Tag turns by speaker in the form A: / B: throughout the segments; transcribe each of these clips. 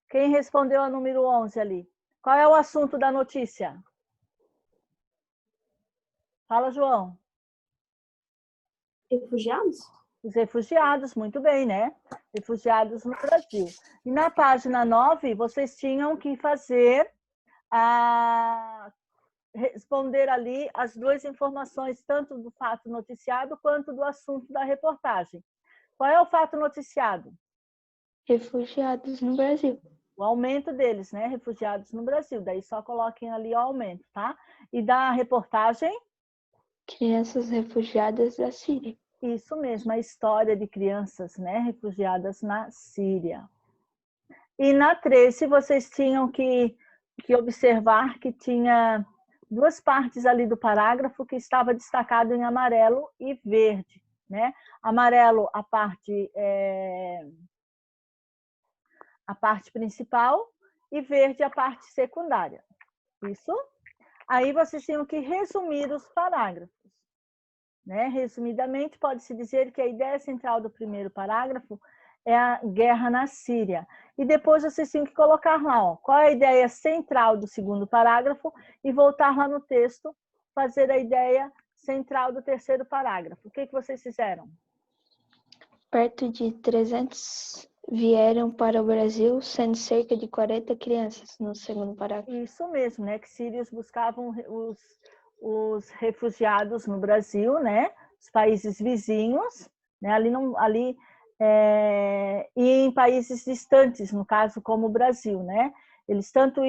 A: Quem respondeu a número 11 ali? Qual é o assunto da notícia? Fala, João.
B: Refugiados?
A: Os refugiados, muito bem, né? Refugiados no Brasil. E na página 9, vocês tinham que fazer responder ali as duas informações, tanto do fato noticiado quanto do assunto da reportagem. Qual é o fato noticiado?
C: Refugiados no Brasil.
A: O aumento deles, né? Refugiados no Brasil. Daí só coloquem ali o aumento, tá? E da reportagem?
C: Crianças refugiadas da Síria.
A: Isso mesmo, a história de crianças, né? Refugiadas na Síria. E na 13, vocês tinham que observar que tinha duas partes ali do parágrafo que estava destacado em amarelo e verde, né? Amarelo, a parte principal, e verde, a parte secundária. Isso? Aí vocês tinham que resumir os parágrafos. Né? Resumidamente, pode-se dizer que a ideia central do primeiro parágrafo é a guerra na Síria. E depois vocês têm que colocar lá, ó, qual é a ideia central do segundo parágrafo e voltar lá no texto, fazer a ideia central do terceiro parágrafo. O que vocês fizeram?
C: Perto de 300 vieram para o Brasil, sendo cerca de 40 crianças no segundo parágrafo.
A: Isso mesmo, né? Que sírios buscavam os refugiados no Brasil, né? Os países vizinhos, né? E em países distantes, no caso como o Brasil, né? Eles tanto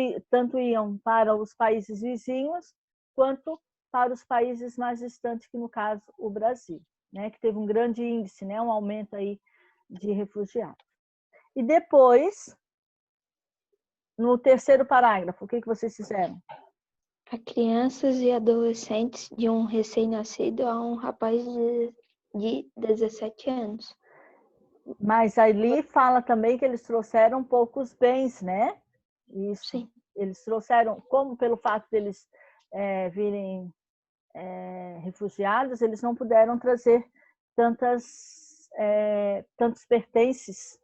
A: iam para os países vizinhos quanto para os países mais distantes, que no caso o Brasil, né? Que teve um grande índice, né? Um aumento aí de refugiados. E depois, no terceiro parágrafo, o que vocês fizeram?
C: A crianças e adolescentes de um recém-nascido a um rapaz de 17 anos.
A: Mas ali fala também que eles trouxeram poucos bens, né? Isso.
C: Sim.
A: Eles trouxeram, como pelo fato deles virem refugiados, eles não puderam trazer tantos pertences,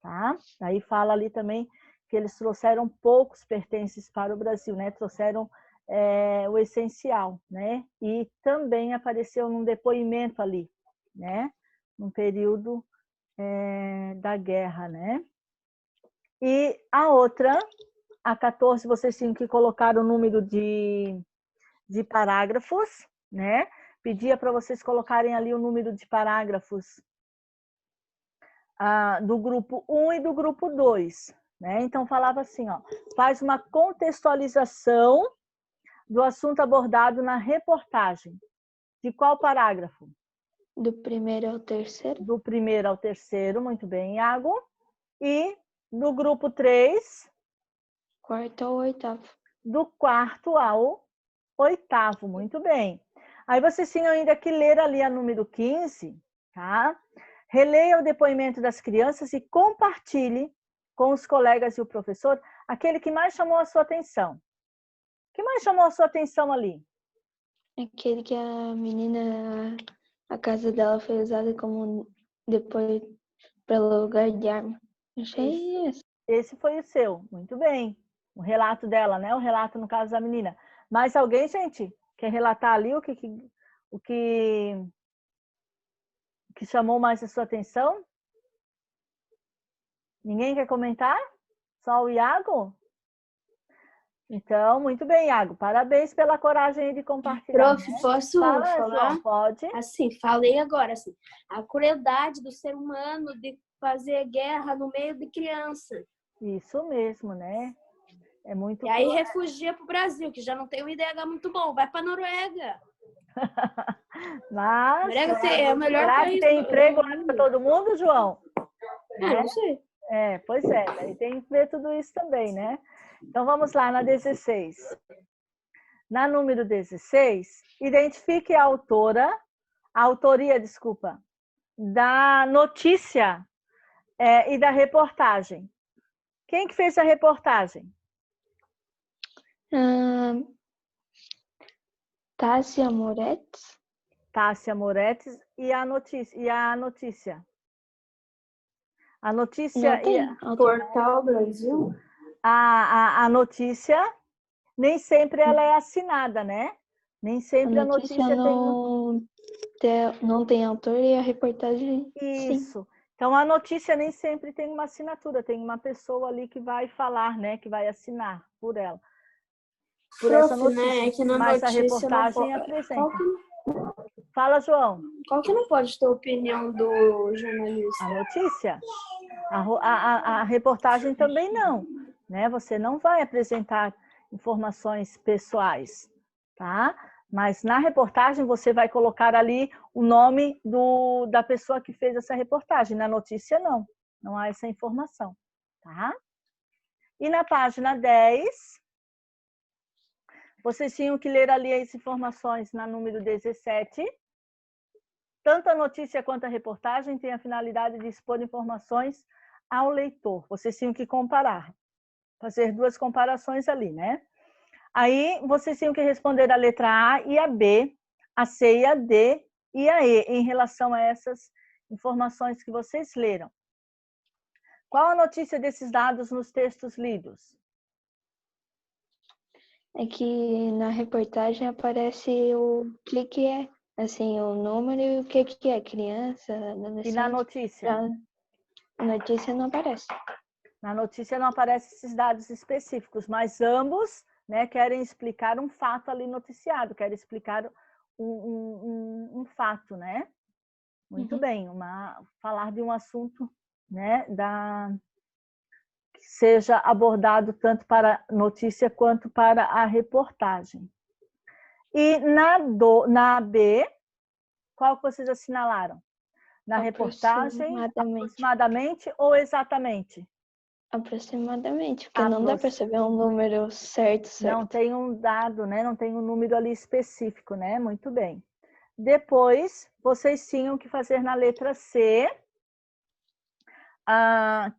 A: tá? Aí fala ali também que eles trouxeram poucos pertences para o Brasil, né? Trouxeram o essencial, né? E também apareceu num depoimento ali, né? Num período da guerra, né? E a outra, a 14, vocês tinham que colocar o número de parágrafos, né? Pedia para vocês colocarem ali o número de parágrafos do grupo 1 e do grupo 2, né? Então falava assim, ó, faz uma contextualização do assunto abordado na reportagem. De qual parágrafo?
C: Do primeiro ao terceiro.
A: Do primeiro ao terceiro, muito bem, Iago. E do grupo 3?
C: Quarto ao oitavo.
A: Do quarto ao oitavo, muito bem. Aí vocês tinham ainda que ler ali a número 15, tá? Releia o depoimento das crianças e compartilhe com os colegas e o professor aquele que mais chamou a sua atenção. O que mais chamou a sua atenção ali?
C: Aquele que a menina, a casa dela foi usada como depois pelo lugar de arma. Achei isso.
A: Esse foi o seu, muito bem. O relato dela, né? O relato, no caso da menina. Mais alguém, gente, quer relatar ali o que chamou mais a sua atenção? Ninguém quer comentar? Só o Iago? Então, muito bem, Iago. Parabéns pela coragem de compartilhar.
B: Prof,
A: né?
B: posso
A: Fala,
B: falar?
A: João, pode.
B: Assim, falei agora, assim, a crueldade do ser humano de fazer guerra no meio de criança.
A: Isso mesmo, né? É muito.
B: E aí refugia para o Brasil, que já não tem um IDH muito bom. Vai para a Noruega.
A: Mas
B: Noruega é o melhor
A: será
B: país
A: que tem
B: do
A: emprego lá
B: mundo.
A: para todo mundo, João?
B: Não sei.
A: Pois é, daí tem que ver tudo isso também, né? Então vamos lá na 16. Na número 16, identifique a autoria, desculpa, da notícia e da reportagem. Quem que fez a reportagem?
C: Tássia Moretes.
A: Tássia Moretes. E a notícia? A notícia...
C: Não tem
B: Portal Brasil?
A: A notícia, nem sempre ela é assinada, né? Nem sempre a notícia
C: não tem autor e a reportagem, sim.
A: Isso. Então, a notícia nem sempre tem uma assinatura, tem uma pessoa ali que vai falar, né? Que vai assinar por ela. Por essa notícia.
B: Né? É que na
A: Mas a
B: notícia
A: reportagem apresenta. Fala, João.
B: Qual que não pode ter a opinião do jornalista?
A: A notícia? A reportagem também não, né? Você não vai apresentar informações pessoais, tá? Mas na reportagem você vai colocar ali o nome da pessoa que fez essa reportagem. Na notícia, não. Não há essa informação, tá? E na página 10, vocês tinham que ler ali as informações na número 17. Tanto a notícia quanto a reportagem têm a finalidade de expor informações ao leitor. Vocês tinham que comparar, fazer duas comparações ali, né? Aí, vocês tinham que responder a letra A e a B, a C e a D e a E, em relação a essas informações que vocês leram. Qual a notícia desses dados nos textos lidos?
C: É que na reportagem aparece o que é, assim, o número e o que é, criança, adolescente.
A: E na notícia?
C: A notícia não aparece.
A: Na notícia não aparecem esses dados específicos, mas ambos, né, querem explicar um fato ali noticiado, querem explicar um fato, né? Muito bem, falar de um assunto, né, que seja abordado tanto para a notícia quanto para a reportagem. E na B, qual que vocês assinalaram? Na reportagem, aproximadamente ou exatamente?
C: Aproximadamente, porque não dá para saber um número certo.
A: Não tem um dado, né? Não tem um número ali específico, né? Muito bem. Depois, vocês tinham que fazer na letra C, na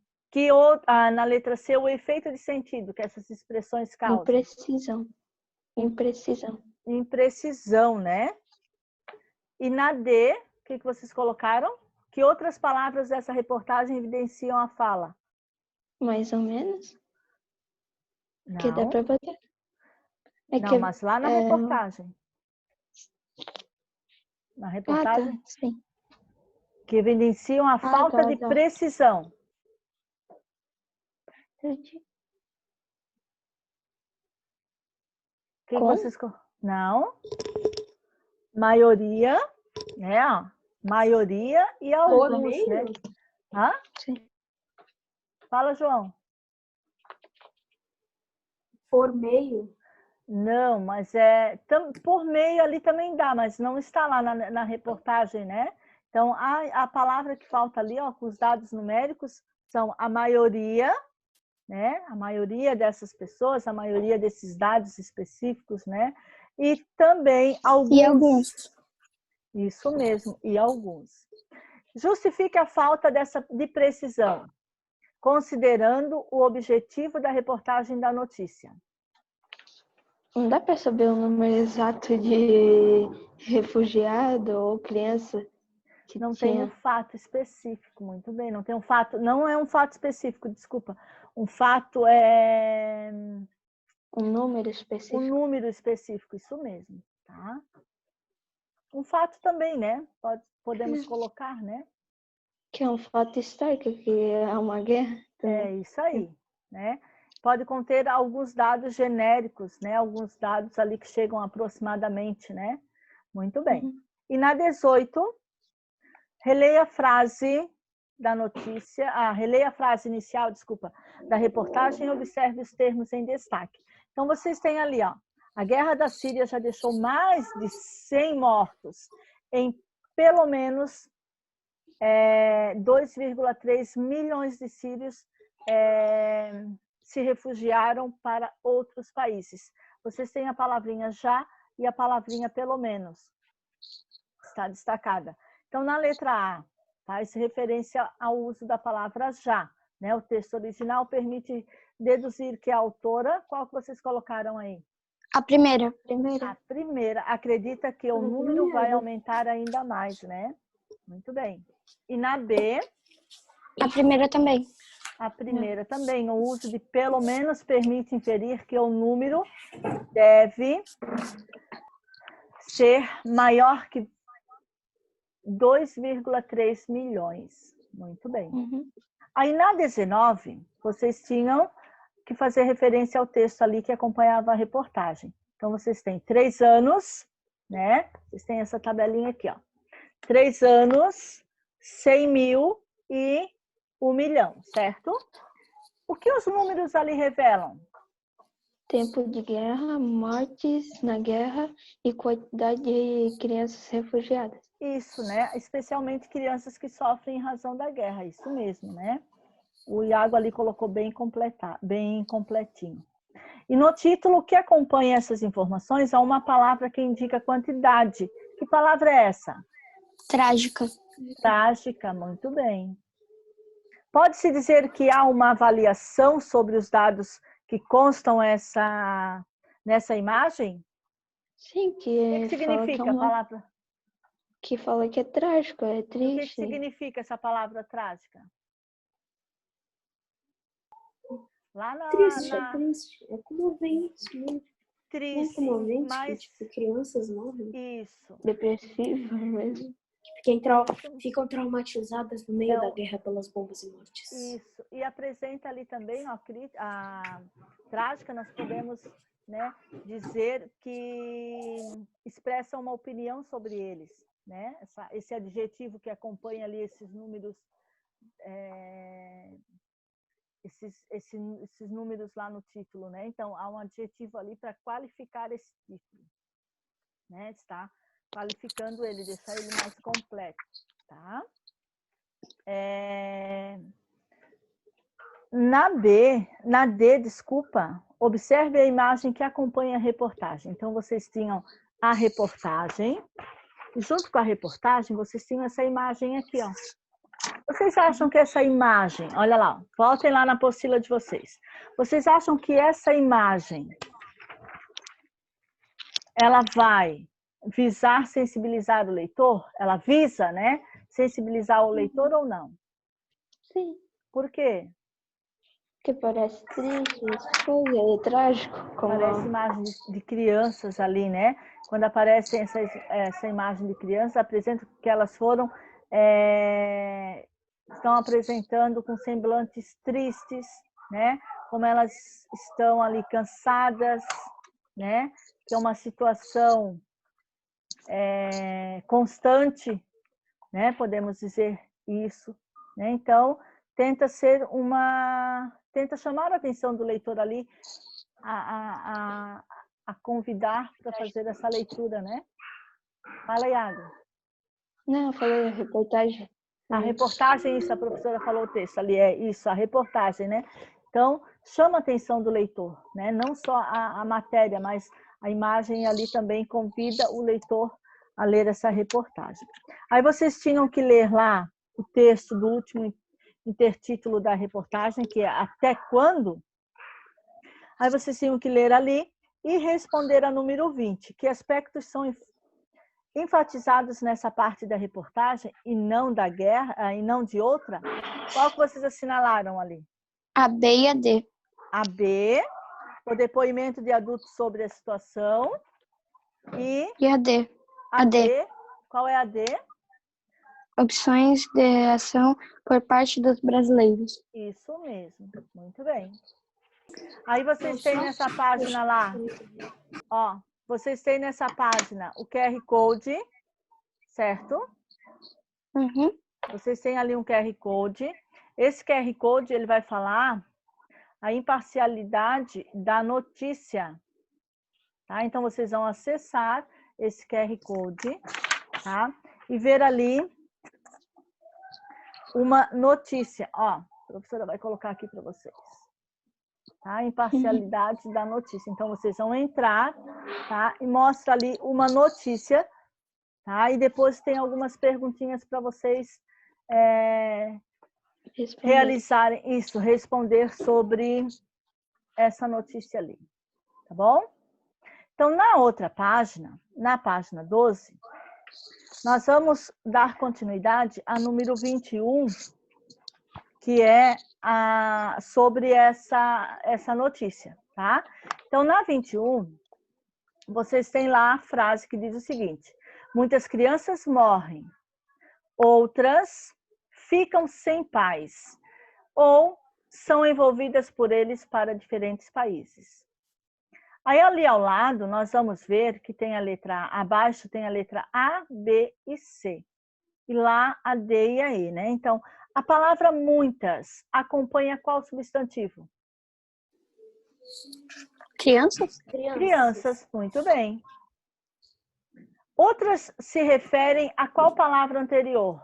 A: letra C, o efeito de sentido que essas expressões causam. Imprecisão, né? E na D, o que vocês colocaram? Que outras palavras dessa reportagem evidenciam a fala?
C: Mais ou menos.
A: Não.
C: Que dá para botar.
A: Mas lá na reportagem. Na reportagem?
C: Tá, sim.
A: Que evidenciam a falta de precisão.
C: Entendi.
A: Que vocês... Não. Maioria, né? Ó. Maioria e alguns, né? Hã?
C: Sim.
A: Fala, João.
B: Por meio?
A: Não, mas por meio ali também dá, mas não está lá na reportagem, né? Então, a palavra que falta ali, ó, com os dados numéricos, são a maioria, né? A maioria dessas pessoas, a maioria desses dados específicos, né? E também alguns.
B: E alguns.
A: Isso mesmo, e alguns. Justifique a falta de precisão, considerando o objetivo da reportagem da notícia.
C: Não dá para saber o número exato de refugiado ou criança que
A: não tem um fato específico, muito bem, não tem um fato, não é um fato específico, desculpa. Um fato é
C: um número específico.
A: Um número específico, isso mesmo, tá? Um fato também, né? Podemos colocar, né?
C: Que é um fato histórico, que é uma guerra.
A: É isso aí, né? Pode conter alguns dados genéricos, né? Alguns dados ali que chegam aproximadamente, né? Muito bem. E na 18, releia a frase da notícia, releia a frase inicial, desculpa, da reportagem e observe os termos em destaque. Então, vocês têm ali, ó, a guerra da Síria já deixou mais de 100 mortos em pelo menos 2,3 milhões de sírios se refugiaram para outros países. Vocês têm a palavrinha já e a palavrinha pelo menos. Está destacada. Então, na letra A, faz referência ao uso da palavra já, né? O texto original permite deduzir que a autora, qual que vocês colocaram aí?
B: A primeira.
A: A primeira acredita que o número vai aumentar ainda mais, né? Muito bem. E na B,
D: A primeira também.
A: A primeira também. O uso de pelo menos permite inferir que o número deve ser maior que 2,3 milhões. Muito bem. Aí na 19, vocês tinham que fazer referência ao texto ali que acompanhava a reportagem. Então, vocês têm 3 anos, né? Vocês têm essa tabelinha aqui, ó. 3 anos, 100 mil e 1 milhão, certo? O que os números ali revelam?
C: Tempo de guerra, mortes na guerra e quantidade de crianças refugiadas.
A: Isso, né? Especialmente crianças que sofrem em razão da guerra, isso mesmo, né? O Iago ali colocou bem completinho. E no título que acompanha essas informações, há uma palavra que indica quantidade. Que palavra é essa?
D: Trágica.
A: Trágica, muito bem. Pode-se dizer que há uma avaliação sobre os dados que constam nessa imagem?
C: Sim,
A: O que significa a palavra?
C: Que fala que é trágico, é
A: O
C: triste.
A: que significa essa palavra trágica? Lá
B: Triste. É comovente, né?
A: Triste,
B: É comovente,
A: mas...
B: que, tipo, crianças morrem.
A: Isso.
C: Depressivo mesmo.
B: Ficam traumatizadas no meio da guerra pelas bombas e mortes.
A: Isso. E apresenta ali também a trágica, nós podemos, né, dizer que expressa uma opinião sobre eles, né? Esse adjetivo que acompanha ali esses números, esses números lá no título, né? Então, há um adjetivo ali para qualificar esse título, né? Está qualificando ele, deixar ele mais completo, tá? Na D, desculpa, observe a imagem que acompanha a reportagem. Então, vocês tinham a reportagem, e junto com a reportagem, vocês tinham essa imagem aqui, ó. Vocês acham que essa imagem, olha lá, voltem lá na apostila de vocês. Vocês acham que essa imagem, ela vai visar sensibilizar o leitor? Ela visa, né? Sensibilizar o leitor ou não?
C: Sim.
A: Por quê?
C: Porque parece triste, essas coisas, é trágico.
A: Parece imagem de crianças ali, né? Quando aparece essa imagem de crianças, apresenta que elas estão apresentando com semblantes tristes, né? Como elas estão ali cansadas, né? Que é uma situação constante, né? Podemos dizer isso, né? Então, tenta chamar a atenção do leitor ali a convidar para fazer essa leitura, né? Fala, Iago.
C: Não, eu falei a reportagem.
A: A reportagem, isso, a professora falou o texto ali, é isso, a reportagem, né? Então, chama a atenção do leitor, né? Não só a matéria, mas a imagem ali também convida o leitor a ler essa reportagem. Aí vocês tinham que ler lá o texto do último intertítulo da reportagem, que é Até Quando? Aí vocês tinham que ler ali e responder a número 20. Que aspectos são enfatizados nessa parte da reportagem e não da guerra, e não de outra? Qual que vocês assinalaram ali?
D: A B e a D.
A: A B, o depoimento de adultos sobre a situação. E
D: a D.
A: A D. Qual é a D?
D: Opções de ação por parte dos brasileiros.
A: Isso mesmo, muito bem. Aí vocês têm nessa página lá, ó, vocês têm nessa página o QR Code, certo?
D: Uhum.
A: Vocês têm ali um QR Code. Esse QR Code, ele vai falar a imparcialidade da notícia, tá? Então, vocês vão acessar esse QR Code, tá? E ver ali uma notícia, ó, a professora vai colocar aqui para vocês. Tá? Imparcialidade da notícia. Então, vocês vão entrar, tá? E mostra ali uma notícia, tá? E depois tem algumas perguntinhas para vocês realizarem isso, responder sobre essa notícia ali, tá bom? Então, na outra página, na página 12, nós vamos dar continuidade a número 21, que é sobre essa notícia, tá? Então, na 21, vocês têm lá a frase que diz o seguinte: muitas crianças morrem, outras ficam sem pais, ou são envolvidas por eles para diferentes países. Aí ali ao lado, nós vamos ver que tem a letra A, abaixo tem a letra A, B e C. E lá a D e a E, né? Então, a palavra muitas acompanha qual substantivo?
D: Crianças?
A: Crianças, muito bem. Outras se referem a qual palavra anterior?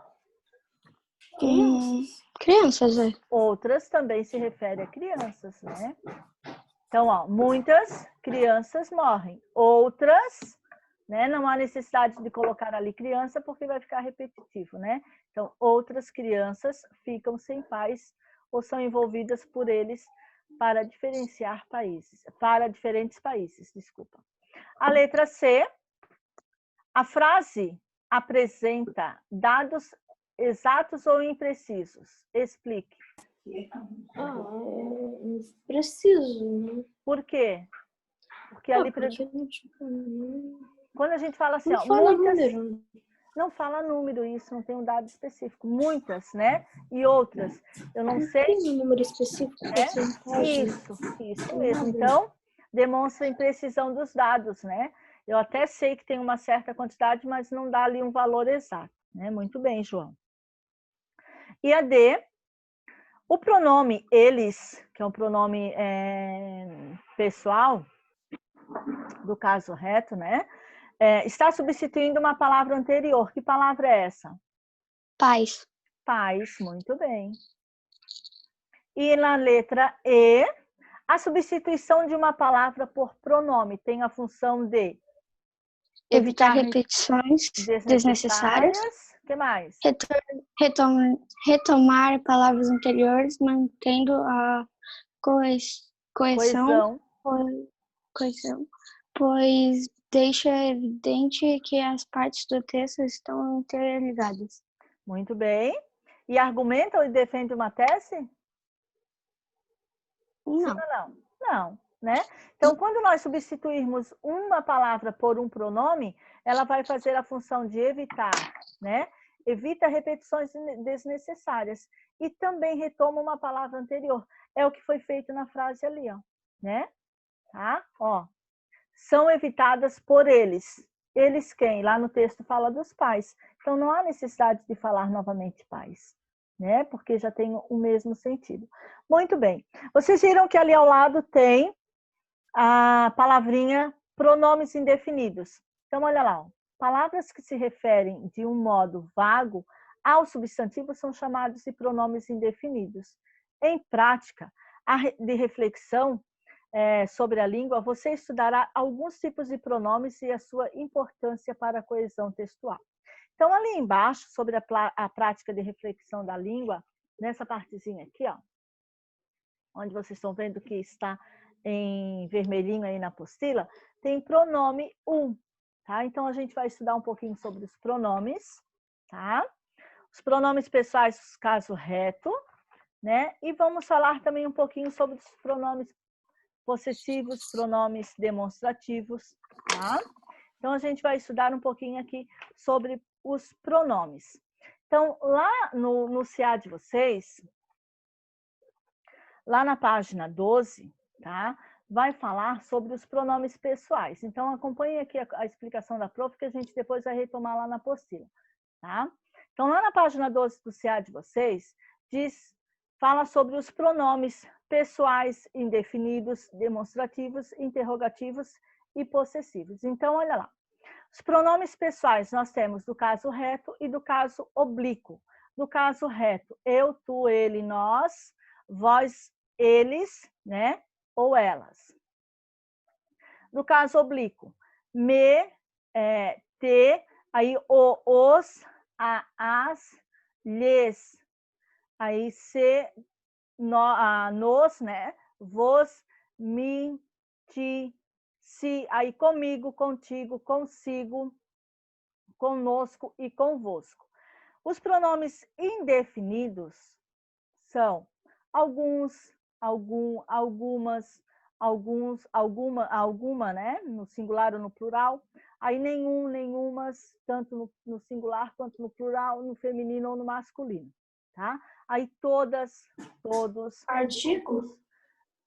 D: Crianças, é.
A: Outras também se referem a crianças, né? Então, ó, muitas crianças morrem. Outras, né? Não há necessidade de colocar ali criança porque vai ficar repetitivo, né? Então, outras crianças ficam sem pais ou são envolvidas por eles para diferentes países, desculpa. A letra C, a frase apresenta dados exatos ou imprecisos? Explique.
B: É preciso, né?
A: Por quê? Porque ali quando a gente fala assim,
B: não
A: ó,
B: fala
A: muitas,
B: número.
A: não fala número, isso não tem um dado específico. Muitas, né? E outras, eu não sei.
B: Tem um número específico, porcentagem.
A: Isso mesmo. Então, demonstra a imprecisão dos dados, né? Eu até sei que tem uma certa quantidade, mas não dá ali um valor exato, né? Muito bem, João. E a D, o pronome eles, que é um pronome pessoal, do caso reto, né? Está substituindo uma palavra anterior. Que palavra é essa?
D: Pais.
A: Pais, muito bem. E na letra E, a substituição de uma palavra por pronome tem a função de
D: Evitar repetições desnecessárias.
A: O que mais?
D: Retomar palavras anteriores, mantendo a coesão, pois deixa evidente que as partes do texto estão interligadas.
A: Muito bem. E argumenta ou defende uma tese?
D: Não.
A: Sim ou não? Não, né? Então, quando nós substituirmos uma palavra por um pronome, ela vai fazer a função de evitar, né? Evita repetições desnecessárias. E também retoma uma palavra anterior. É o que foi feito na frase ali, ó, né? Tá? Ó. São evitadas por eles. Eles quem? Lá no texto fala dos pais. Então, não há necessidade de falar novamente pais, né? Porque já tem o mesmo sentido. Muito bem. Vocês viram que ali ao lado tem a palavrinha pronomes indefinidos. Então, olha lá. Ó. Palavras que se referem de um modo vago ao substantivo são chamados de pronomes indefinidos. Em prática, de reflexão sobre a língua, você estudará alguns tipos de pronomes e a sua importância para a coesão textual. Então, ali embaixo, sobre a prática de reflexão da língua, nessa partezinha aqui, ó, onde vocês estão vendo que está em vermelhinho aí na apostila, tem pronome tá? Então, a gente vai estudar um pouquinho sobre os pronomes, tá? Os pronomes pessoais, caso reto, né? E vamos falar também um pouquinho sobre os pronomes possessivos, pronomes demonstrativos, tá? Então, a gente vai estudar um pouquinho aqui sobre os pronomes. Então, lá no CA de vocês, lá na página 12, tá? Vai falar sobre os pronomes pessoais. Então, acompanhe aqui a explicação da prof, que a gente depois vai retomar lá na apostila, tá? Então, lá na página 12 do CA de vocês, fala sobre os pronomes pessoais, indefinidos, demonstrativos, interrogativos e possessivos. Então, olha lá. Os pronomes pessoais nós temos do caso reto e do caso oblíquo. No caso reto, eu, tu, ele, nós, vós, eles, né? Ou elas. No caso oblíquo, me, te, aí os, as, lhes, aí se, nos, né? Vos, me, ti, se, aí comigo, contigo, consigo, conosco e convosco. Os pronomes indefinidos são alguns, algumas, alguma, né? No singular ou no plural. Aí nenhum, nenhumas, tanto no singular quanto no plural, no feminino ou no masculino, tá? Aí todas, todos.
B: Artigo?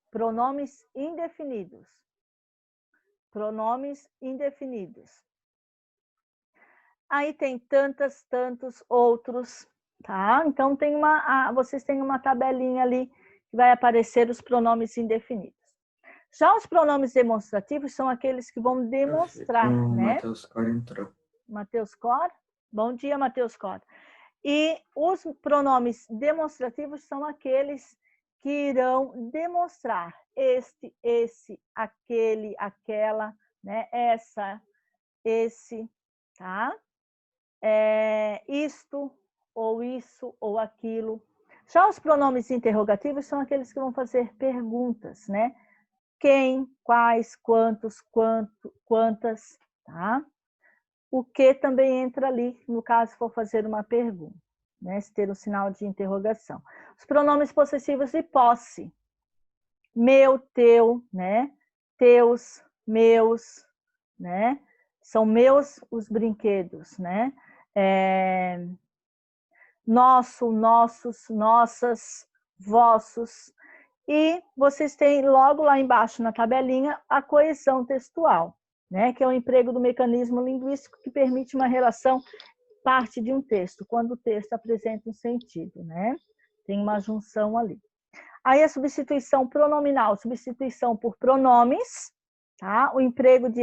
A: Pronomes indefinidos. Pronomes indefinidos. Aí tem tantos outros, tá? Então vocês têm uma tabelinha ali que vai aparecer os pronomes indefinidos. Já os pronomes demonstrativos são aqueles que vão demonstrar, né?
E: Matheus Cor entrou.
A: Matheus Cor? Bom dia, Matheus Cor. E os pronomes demonstrativos são aqueles que irão demonstrar este, esse, aquele, aquela, né? Essa, esse, tá? Isto, ou isso, ou aquilo. Já os pronomes interrogativos são aqueles que vão fazer perguntas, né? Quem, quais, quantos, quantas, tá? O que também entra ali, no caso, for fazer uma pergunta, né? Se ter um sinal de interrogação. Os pronomes possessivos de posse. Meu, teu, né? Teus, meus, né? São meus os brinquedos, né? Nosso, nossos, nossas, vossos. E vocês têm logo lá embaixo na tabelinha a coesão textual, né? Que é o emprego do mecanismo linguístico que permite uma relação parte de um texto, quando o texto apresenta um sentido, né? Tem uma junção ali. Aí a substituição pronominal, substituição por pronomes, tá? O emprego de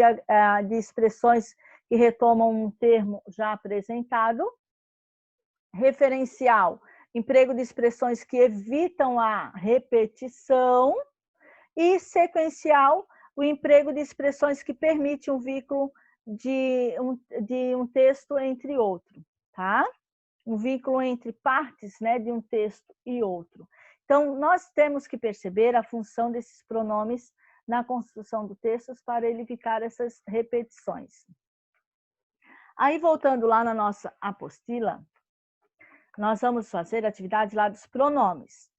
A: expressões que retomam um termo já apresentado. Referencial, emprego de expressões que evitam a repetição. E sequencial, o emprego de expressões que permitem um vínculo de um texto entre outro, tá? Um vínculo entre partes, né, de um texto e outro. Então, nós temos que perceber a função desses pronomes na construção do texto para evitar essas repetições. Aí, voltando lá na nossa apostila, nós vamos fazer a atividade lá dos pronomes.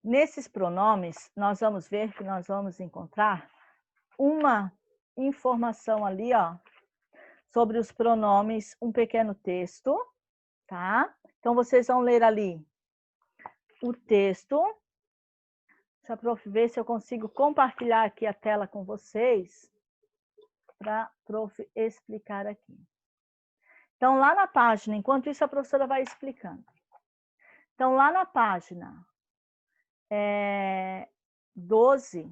A: Nesses pronomes, nós vamos ver que nós vamos encontrar uma informação ali, ó, sobre os pronomes, um pequeno texto, tá? Então, vocês vão ler ali o texto. Deixa a prof ver se eu consigo compartilhar aqui a tela com vocês, para a prof explicar aqui. Então, lá na página, enquanto isso a professora vai explicando. Então, lá na página 12,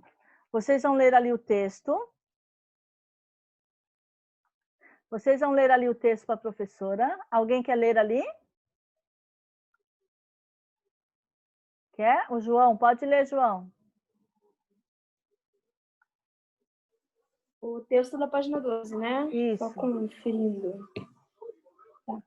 A: vocês vão ler ali o texto. Vocês vão ler ali o texto para a professora. Alguém quer ler ali? Quer? O João, pode ler, João.
B: O texto da página 12, né?
A: Isso.
B: Só conferindo. Tá.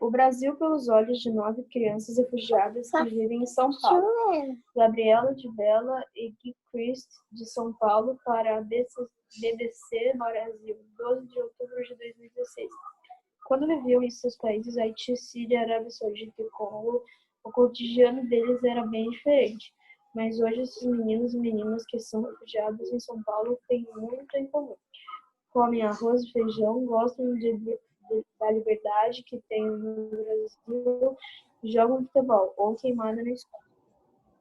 B: O Brasil pelos olhos de 9 crianças refugiadas que vivem em São Paulo. Gabriela de Bela e Gui Christ, de São Paulo, para a BBC Brasil, 12 de outubro de 2016. Quando viviam em seus países, Haiti, Síria, Arábia Saudita e Congo, o cotidiano deles era bem diferente. Mas hoje esses meninos e meninas que são refugiados em São Paulo têm muito em comum. Comem arroz e feijão, gostam da liberdade que tem no Brasil, jogam futebol ou queimada na escola.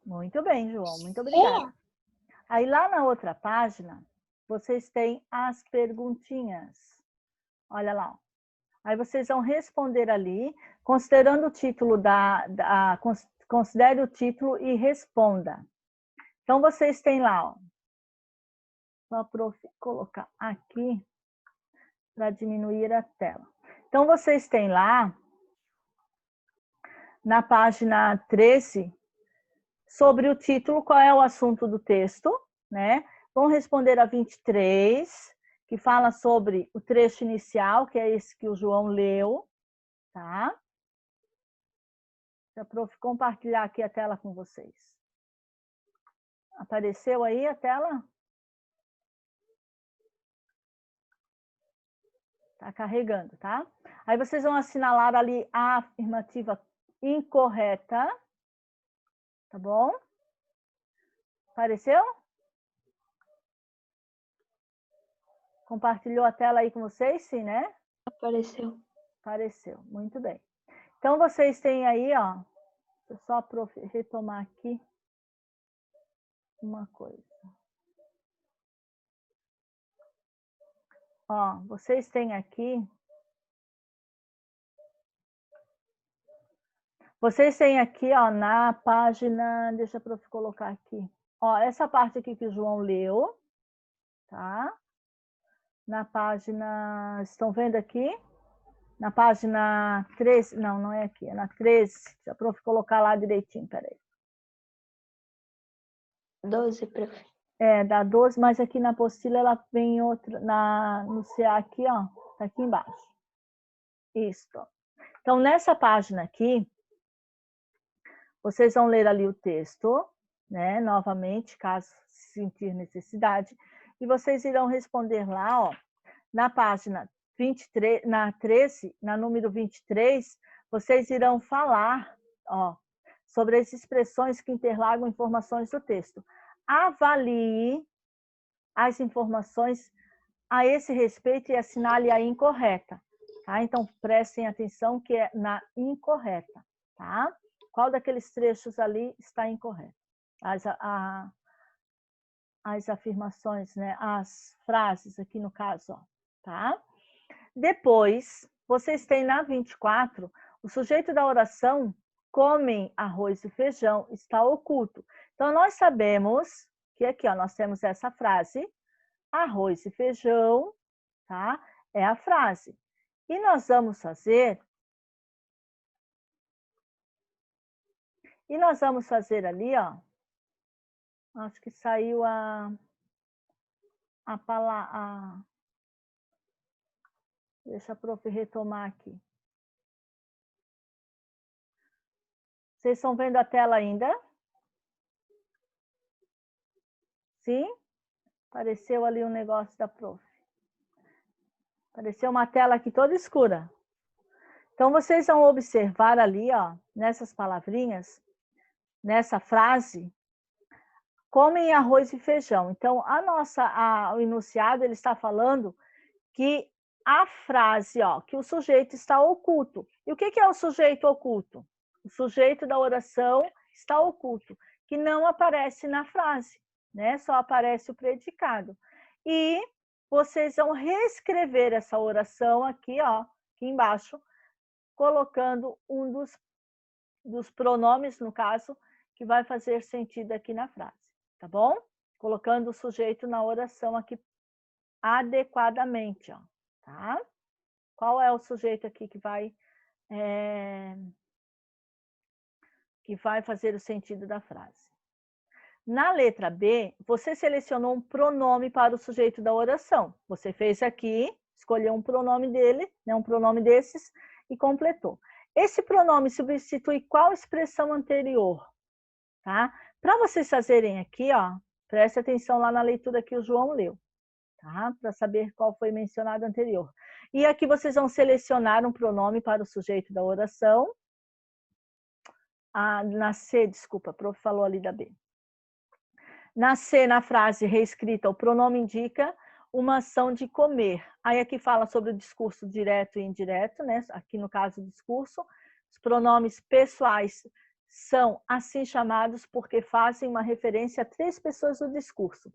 A: Muito bem, João. Muito obrigada. Aí lá na outra página, vocês têm as perguntinhas. Olha lá. Aí vocês vão responder ali, considerando o título considere o título e responda. Então, vocês têm lá, ó. Só para colocar aqui, para diminuir a tela. Então, vocês têm lá, na página 13, sobre o título, qual é o assunto do texto, né? Vão responder a 23, que fala sobre o trecho inicial, que é esse que o João leu, tá? Deixa a prof compartilhar aqui a tela com vocês. Apareceu aí a tela? Tá carregando, tá? Aí vocês vão assinalar ali a afirmativa incorreta. Tá bom? Apareceu? Compartilhou a tela aí com vocês? Sim, né?
C: Apareceu.
A: Apareceu. Muito bem. Então, vocês têm aí, ó. Deixa eu só retomar aqui uma coisa. Ó, vocês têm aqui. Vocês têm aqui, ó, na página. Deixa eu colocar aqui. Ó, essa parte aqui que o João leu, tá? Na página. Estão vendo aqui? Na página 13. Não, não é aqui, é na 13. Deixa eu colocar lá direitinho, peraí.
C: 12, prof.
A: É, dá 12, mas aqui na apostila ela vem outra, no CA aqui, ó, tá aqui embaixo. Isso. Então, nessa página aqui, vocês vão ler ali o texto, né, novamente, caso sentir necessidade, e vocês irão responder lá, ó, na página 23, na 13, na número 23, vocês irão falar, ó, sobre as expressões que interligam informações do texto. Avalie as informações a esse respeito e assinale a incorreta. Tá? Então, prestem atenção que é na incorreta. Tá? Qual daqueles trechos ali está incorreto? As afirmações, né? As frases aqui no caso. Ó, tá? Depois, vocês têm na 24, o sujeito da oração, comem arroz e feijão, está oculto. Então, nós sabemos que aqui ó, nós temos essa frase, arroz e feijão, tá? É a frase. E nós vamos fazer... ali, ó. Acho que saiu a palavra... Deixa a prof retomar aqui. Vocês estão vendo a tela ainda? Sim? Apareceu ali um negócio da prof. Apareceu uma tela aqui toda escura. Então, vocês vão observar ali, ó, nessas palavrinhas, nessa frase, comem arroz e feijão. Então, o enunciado, ele está falando que a frase, ó, que o sujeito está oculto. E o que é o sujeito oculto? O sujeito da oração está oculto, que não aparece na frase, né? Só aparece o predicado. E vocês vão reescrever essa oração aqui, ó, aqui embaixo, colocando um dos pronomes, no caso, que vai fazer sentido aqui na frase, tá bom? Colocando o sujeito na oração aqui adequadamente, ó, tá? Qual é o sujeito aqui que vai fazer o sentido da frase? Na letra B, você selecionou um pronome para o sujeito da oração. Você fez aqui, escolheu um pronome dele, né, um pronome desses, e completou. Esse pronome substitui qual expressão anterior? Tá? Para vocês fazerem aqui, ó, preste atenção lá na leitura que o João leu, tá? Para saber qual foi mencionado anterior. E aqui vocês vão selecionar um pronome para o sujeito da oração. Na C, desculpa, a prof falou ali da B. Na C, na frase reescrita, o pronome indica uma ação de comer. Aí aqui fala sobre o discurso direto e indireto, né? Aqui no caso, discurso. Os pronomes pessoais são assim chamados porque fazem uma referência a 3 pessoas do discurso.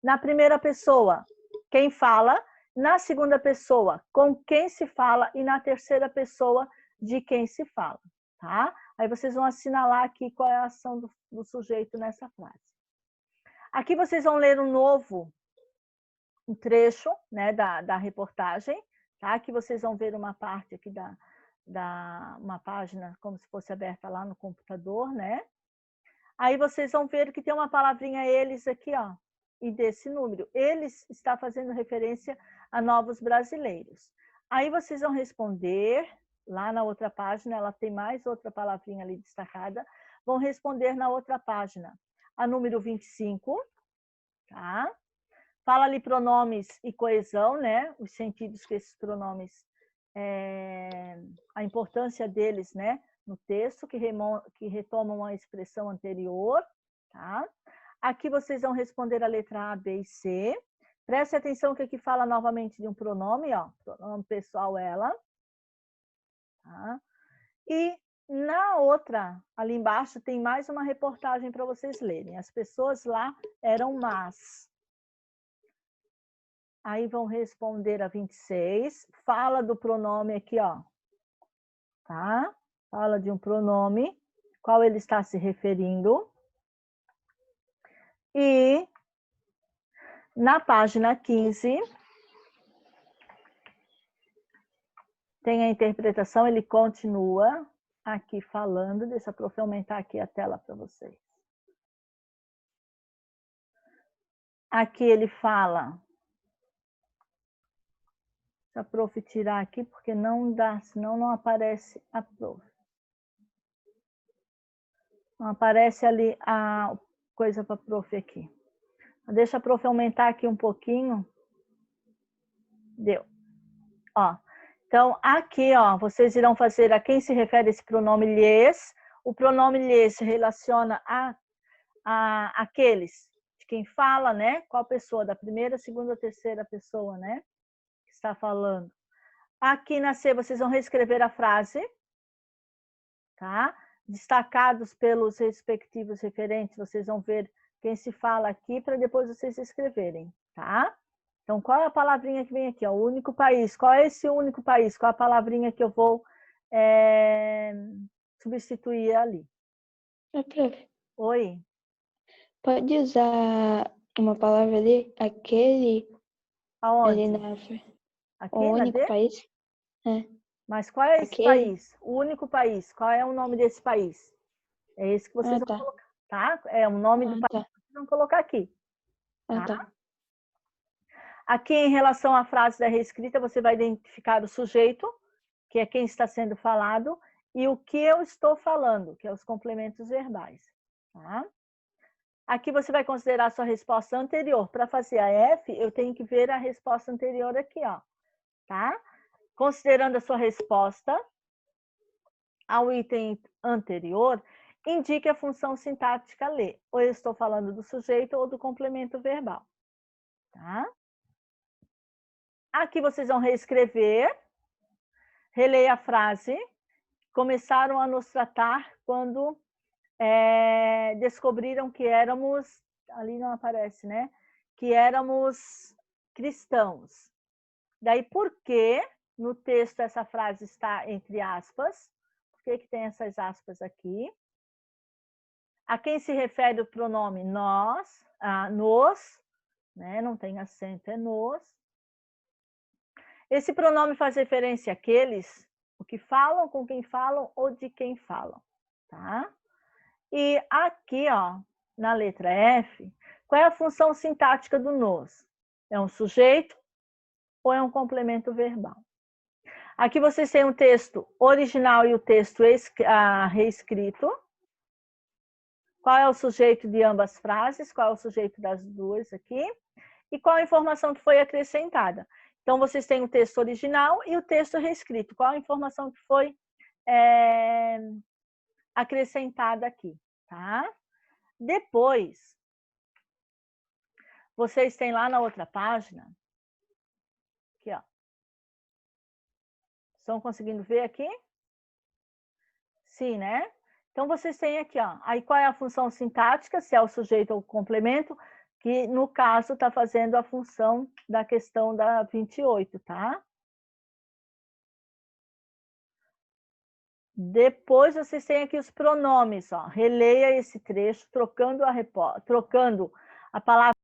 A: Na primeira pessoa, quem fala. Na segunda pessoa, com quem se fala. E na terceira pessoa, de quem se fala. Tá? Aí vocês vão assinalar aqui qual é a ação do sujeito nessa frase. Aqui vocês vão ler um trecho, né, da reportagem, tá? Aqui vocês vão ver uma parte aqui uma página como se fosse aberta lá no computador, né? Aí vocês vão ver que tem uma palavrinha eles aqui, ó, e desse número. Eles está fazendo referência a novos brasileiros. Aí vocês vão responder, lá na outra página, ela tem mais outra palavrinha ali destacada, vão responder na outra página. A número 25, tá? Fala ali pronomes e coesão, né? Os sentidos que esses pronomes, a importância deles, né? no texto que retomam a expressão anterior, tá? Aqui vocês vão responder a letra A, B e C. Preste atenção que aqui fala novamente de um pronome, ó, pronome pessoal ela. Tá? E na outra, ali embaixo, tem mais uma reportagem para vocês lerem. As pessoas lá eram más. Aí vão responder a 26. Fala do pronome aqui, ó. Tá? Fala de um pronome, qual ele está se referindo. E na página 15, tem a interpretação, ele continua aqui falando. Deixa a prof aumentar aqui a tela para vocês. Aqui ele fala. Deixa a prof tirar aqui, porque não dá, senão não aparece a prof. Não aparece ali a coisa para a prof aqui. Deixa a prof aumentar aqui um pouquinho. Deu. Ó. Então, aqui, ó, vocês irão fazer a quem se refere esse pronome lhes. O pronome lhes se relaciona a aqueles de quem fala, né? Qual pessoa? Da primeira, segunda, terceira pessoa, né? Que está falando. Aqui na C, vocês vão reescrever a frase, tá? Destacados pelos respectivos referentes, vocês vão ver quem se fala aqui para depois vocês escreverem, tá? Então, qual é a palavrinha que vem aqui? Ó? O único país. Qual é esse único país? Qual é a palavrinha que eu vou substituir ali?
C: Prof,
A: Oi?
C: pode usar uma palavra ali? Aquele
A: Aonde?
C: ali na frente.
A: Aqui,
C: O
A: na
C: único
A: D?
C: país? É.
A: Mas qual é esse
C: Aquele?
A: país? O único país. Qual é o nome desse país? É esse que vocês vão
C: Tá.
A: colocar, tá? É o nome do país
C: Tá.
A: que vocês vão colocar aqui. Tá?
C: Tá.
A: Aqui, em relação à frase da reescrita, você vai identificar o sujeito, que é quem está sendo falado, e o que eu estou falando, que é os complementos verbais. Tá? Aqui você vai considerar a sua resposta anterior. Para fazer a F, eu tenho que ver a resposta anterior aqui, ó. Tá? Considerando a sua resposta ao item anterior, indique a função sintática ler. Ou eu estou falando do sujeito ou do complemento verbal. Tá? Aqui vocês vão reescrever, releia a frase. Começaram a nos tratar quando descobriram que éramos, ali não aparece, né? Que éramos cristãos. Daí, por que no texto essa frase está entre aspas? Por que tem essas aspas aqui? A quem se refere o pronome nós, nos, né? Não tem acento, é nos. Esse pronome faz referência àqueles, o que falam, com quem falam ou de quem falam, tá? E aqui, ó, na letra F, qual é a função sintática do nos? É um sujeito ou é um complemento verbal? Aqui vocês têm o texto original e o texto reescrito. Qual é o sujeito de ambas frases? Qual é o sujeito das duas aqui? E qual a informação que foi acrescentada? Então, vocês têm o texto original e o texto reescrito. Qual a informação que foi acrescentada aqui? Tá? Depois, vocês têm lá na outra página, aqui, ó. Estão conseguindo ver aqui? Sim, né? Então, vocês têm aqui, ó. Aí, qual é a função sintática? Se é o sujeito ou o complemento, que, no caso, está fazendo a função da questão da 28, tá? Depois, vocês têm aqui os pronomes, ó. Releia esse trecho, trocando a palavra